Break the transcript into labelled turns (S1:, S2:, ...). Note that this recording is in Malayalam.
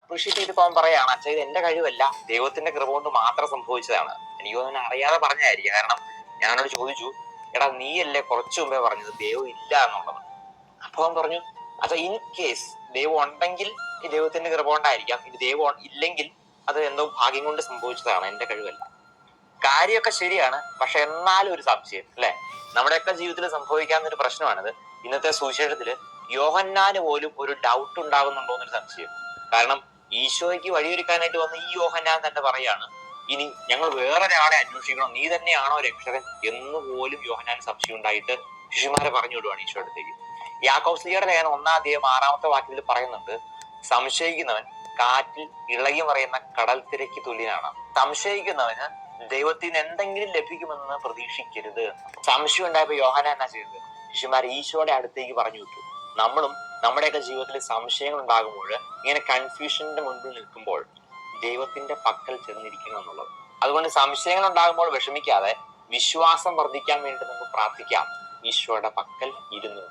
S1: അപ്രീഷിയേറ്റ് ചെയ്തപ്പോ അവൻ പറയാണ്, അച്ഛാ ഇത് എന്റെ കഴിവല്ല, ദൈവത്തിന്റെ കൃപ കൊണ്ട് മാത്രം സംഭവിച്ചതാണ്. എനിക്ക് തോന്നുന്നു അറിയാതെ പറഞ്ഞായിരിക്കും. കാരണം ഞാൻ അവനോട് ചോദിച്ചു, എടാ നീയല്ലേ കുറച്ചു മുമ്പേ പറഞ്ഞത് ദൈവം ഇല്ല എന്നുള്ളത്. അപ്പൊ അവൻ പറഞ്ഞു, അച്ഛാ ഇൻ കേസ് ദൈവം ഉണ്ടെങ്കിൽ ഈ ദൈവത്തിന്റെ കൃപ കൊണ്ടായിരിക്കാം, ഇനി ദൈവം ഇല്ലെങ്കിൽ അത് എന്തോ ഭാഗ്യം കൊണ്ട് സംഭവിച്ചതാണ്, എന്റെ കഴിവല്ല. കാര്യമൊക്കെ ശരിയാണ്, പക്ഷെ എന്നാലും ഒരു സംശയം അല്ലെ. നമ്മുടെയൊക്കെ ജീവിതത്തിൽ സംഭവിക്കാവുന്ന ഒരു പ്രശ്നമാണിത്. ഇന്നത്തെ സുവിശേഷത്തില് യോഹന്നാന് പോലും ഒരു ഡൗട്ട് ഉണ്ടാകുന്നുണ്ടോ എന്നൊരു സംശയം. കാരണം ഈശോയ്ക്ക് വഴിയൊരുക്കാനായിട്ട് വന്ന ഈ യോഹന്നാൻ തന്നെ പറയാണ്, ഇനി ഞങ്ങൾ വേറൊരാളെ അന്വേഷിക്കണം, നീ തന്നെയാണോ രക്ഷകൻ എന്ന് പോലും യോഹന്നാൻ സംശയം ഉണ്ടായിട്ട് ശിഷ്യന്മാരെ പറഞ്ഞു വിടുവാണ് ഈശോ അടുത്തേക്ക്. യാക്കോബ് ലേഖനം 1:6 വാക്യത്തിൽ പറയുന്നുണ്ട്, സംശയിക്കുന്നവൻ കാറ്റിൽ ഇളകി മറിയുന്ന കടൽ തിരക്ക് തുല്യനാണ്. സംശയിക്കുന്നവന് ദൈവത്തിന് എന്തെങ്കിലും ലഭിക്കുമെന്ന് പ്രതീക്ഷിക്കരുത്. സംശയം ഉണ്ടായപ്പോ യോഹന്നാൻ എന്നാ ചെയ്തത്? ശിഷ്യന്മാരെ ഈശോയുടെ അടുത്തേക്ക് പറഞ്ഞു വിട്ടു. നമ്മളും നമ്മുടെയൊക്കെ ജീവിതത്തിൽ സംശയങ്ങൾ ഉണ്ടാകുമ്പോൾ, ഇങ്ങനെ കൺഫ്യൂഷന്റെ മുൻപിൽ നിൽക്കുമ്പോൾ ദൈവത്തിന്റെ പക്കൽ ചെന്നിരിക്കണം എന്നുള്ളത്. അതുകൊണ്ട് സംശയങ്ങൾ ഉണ്ടാകുമ്പോൾ വിഷമിക്കാതെ വിശ്വാസം വർദ്ധിക്കാൻ വേണ്ടി നമുക്ക് പ്രാർത്ഥിക്കാം, ഈശോയുടെ പക്കൽ ഇരുന്നു.